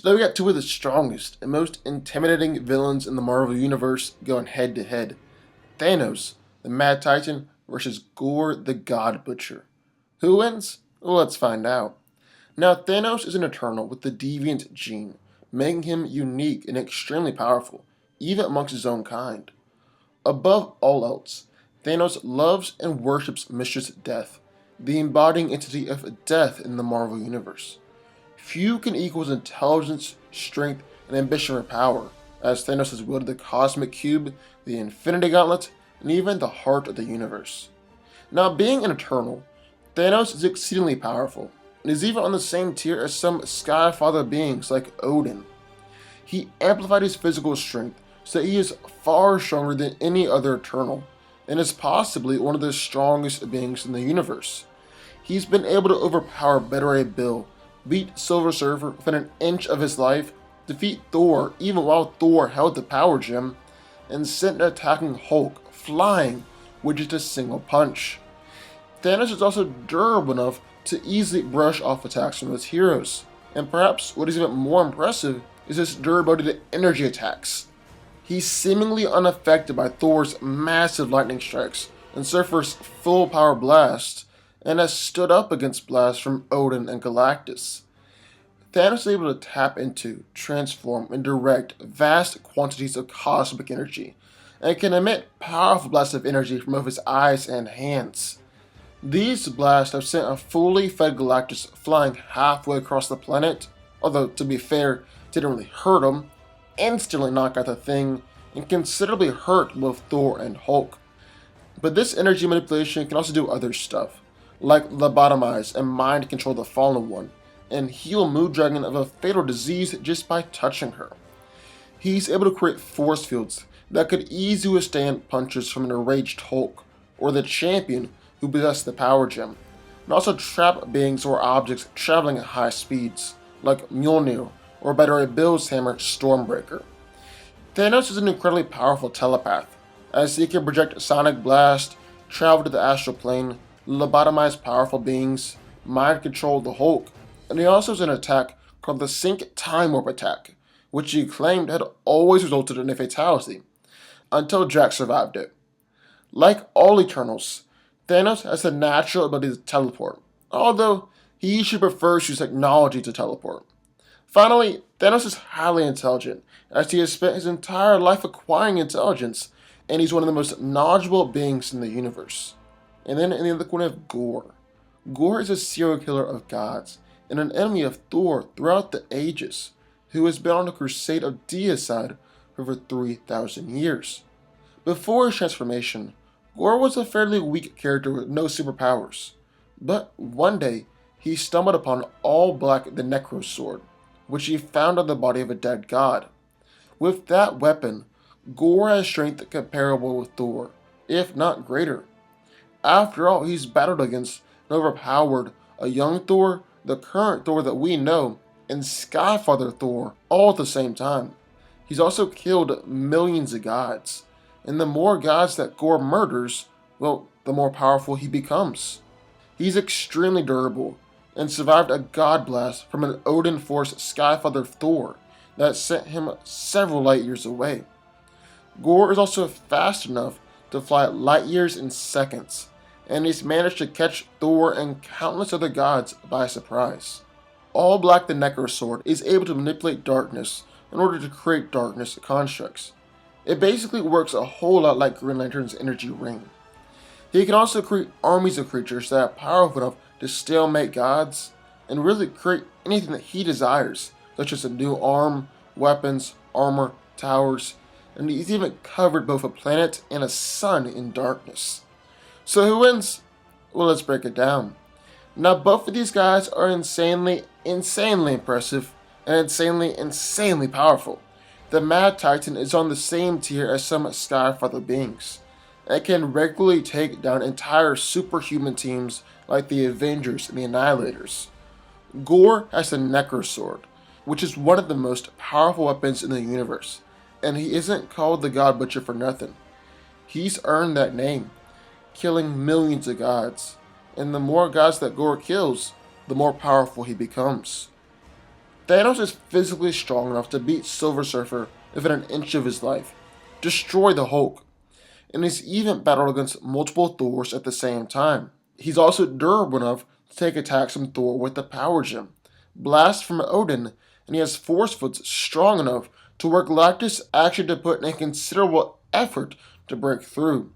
Today we got two of the strongest and most intimidating villains in the Marvel Universe going head to head. Thanos, the Mad Titan, versus Gorr, the God Butcher. Who wins? Well, let's find out. Now, Thanos is an Eternal with the Deviant gene, making him unique and extremely powerful, even amongst his own kind. Above all else, Thanos loves and worships Mistress Death, the embodying entity of death in the Marvel Universe. Few can equal his intelligence, strength, and ambition for power, as Thanos has wielded the Cosmic Cube, the Infinity Gauntlet, and even the heart of the universe. Now, being an Eternal, Thanos is exceedingly powerful, and is even on the same tier as some Skyfather beings like Odin. He amplified his physical strength so that he is far stronger than any other Eternal, and is possibly one of the strongest beings in the universe. He's been able to overpower Better Ray Bill, beat Silver Surfer within an inch of his life, defeat Thor even while Thor held the power gem, and sent an attacking Hulk flying with just a single punch. Thanos is also durable enough to easily brush off attacks from his heroes, and perhaps what is even more impressive is his durability to energy attacks. He's seemingly unaffected by Thor's massive lightning strikes and Surfer's full power blast, and has stood up against blasts from Odin and Galactus. Thanos is able to tap into, transform, and direct vast quantities of cosmic energy, and can emit powerful blasts of energy from both his eyes and hands. These blasts have sent a fully fed Galactus flying halfway across the planet, although to be fair, didn't really hurt him, instantly knock out the thing, and considerably hurt both Thor and Hulk. But this energy manipulation can also do other stuff, like lobotomize and mind control the Fallen One, and heal Moon Dragon of a fatal disease just by touching her. He's able to create force fields that could easily withstand punches from an enraged Hulk, or the Champion who possessed the Power Gem, and also trap beings or objects traveling at high speeds, like Mjolnir or Better Bill's hammer Stormbreaker. Thanos is an incredibly powerful telepath, as he can project sonic blast, travel to the astral plane, lobotomize powerful beings, mind control the Hulk, and he also has an attack called the Sync Time Warp attack, which he claimed had always resulted in a fatality, until Jack survived it. Like all Eternals, Thanos has the natural ability to teleport, although he usually prefers to use technology to teleport. Finally, Thanos is highly intelligent, as he has spent his entire life acquiring intelligence, and he's one of the most knowledgeable beings in the universe. And then in the other corner of Gorr. Gorr is a serial killer of gods, and an enemy of Thor throughout the ages, who has been on a crusade of deicide for over 3,000 years. Before his transformation, Gorr was a fairly weak character with no superpowers, but one day he stumbled upon All-Black the Necro Sword, which he found on the body of a dead god. With that weapon, Gorr has strength comparable with Thor, if not greater. After all, he's battled against and overpowered a young Thor, the current Thor that we know, and Skyfather Thor all at the same time. He's also killed millions of gods, and the more gods that Gorr murders, well, the more powerful he becomes. He's extremely durable, and survived a god blast from an Odin-forced Skyfather Thor that sent him several light years away. Gorr is also fast enough to fly light years in seconds, and he's managed to catch Thor and countless other gods by surprise. All-Black the Necro Sword is able to manipulate darkness in order to create darkness constructs. It basically works a whole lot like Green Lantern's energy ring. He can also create armies of creatures that are powerful enough to stalemate gods, and really create anything that he desires, such as a new arm, weapons, armor, towers, and he's even covered both a planet and a sun in darkness. So who wins? Well, let's break it down. Now, both of these guys are insanely impressive, and insanely powerful. The Mad Titan is on the same tier as some Skyfather beings, and can regularly take down entire superhuman teams like the Avengers and the Annihilators. Gorr has the Necro Sword, which is one of the most powerful weapons in the universe, and he isn't called the God Butcher for nothing. He's earned that name, killing millions of gods, and the more gods that Gorr kills, the more powerful he becomes. Thanos is physically strong enough to beat Silver Surfer within an inch of his life, destroy the Hulk, and he's even battled against multiple Thors at the same time. He's also durable enough to take attacks from Thor with the Power Gem, blast from Odin, and he has force foots strong enough to where Galactus actually had to put in considerable effort to break through.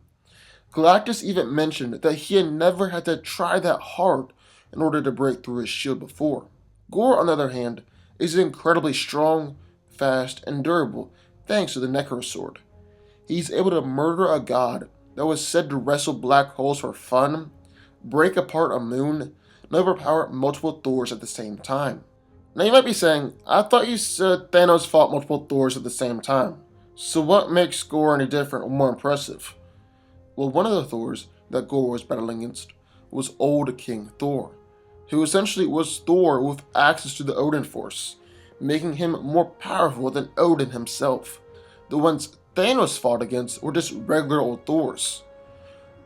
Galactus even mentioned that he had never had to try that hard in order to break through his shield before. Gorr, on the other hand, is incredibly strong, fast, and durable thanks to the Necro Sword. He's able to murder a god that was said to wrestle black holes for fun, break apart a moon, and overpower multiple Thors at the same time. Now you might be saying, I thought you said Thanos fought multiple Thors at the same time. So what makes Gorr any different or more impressive? Well, one of the Thors that Gorr was battling against was Old King Thor, who essentially was Thor with access to the Odin Force, making him more powerful than Odin himself. The ones Thanos fought against were just regular old Thors.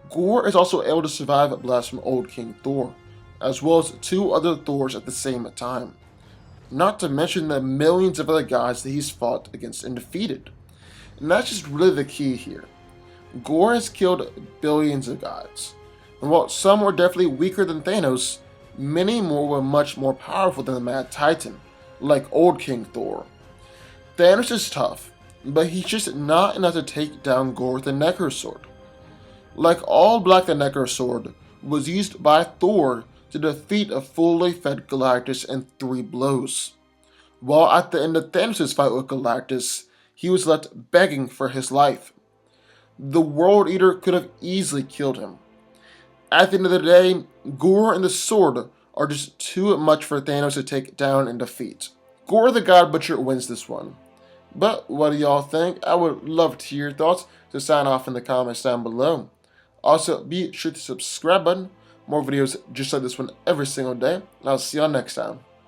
Gorr is also able to survive a blast from Old King Thor, as well as two other Thors at the same time. Not to mention the millions of other gods that he's fought against and defeated. And that's just really the key here. Gorr has killed billions of gods, and while some were definitely weaker than Thanos, many more were much more powerful than the Mad Titan, like Old King Thor. Thanos is tough, but he's just not enough to take down Gorr with the Necro Sword. Like all Black, the Necro Sword was used by Thor to defeat a fully fed Galactus in 3 blows. While at the end of Thanos' fight with Galactus, he was left begging for his life. The World Eater could have easily killed him. At the end of the day, Gorr and the Sword are just too much for Thanos to take down and defeat. Gorr the God Butcher wins this one. But what do y'all think? I would love to hear your thoughts, so sign off in the comments down below. Also, be sure to subscribe button. More videos just like this one every single day, and I'll see y'all next time.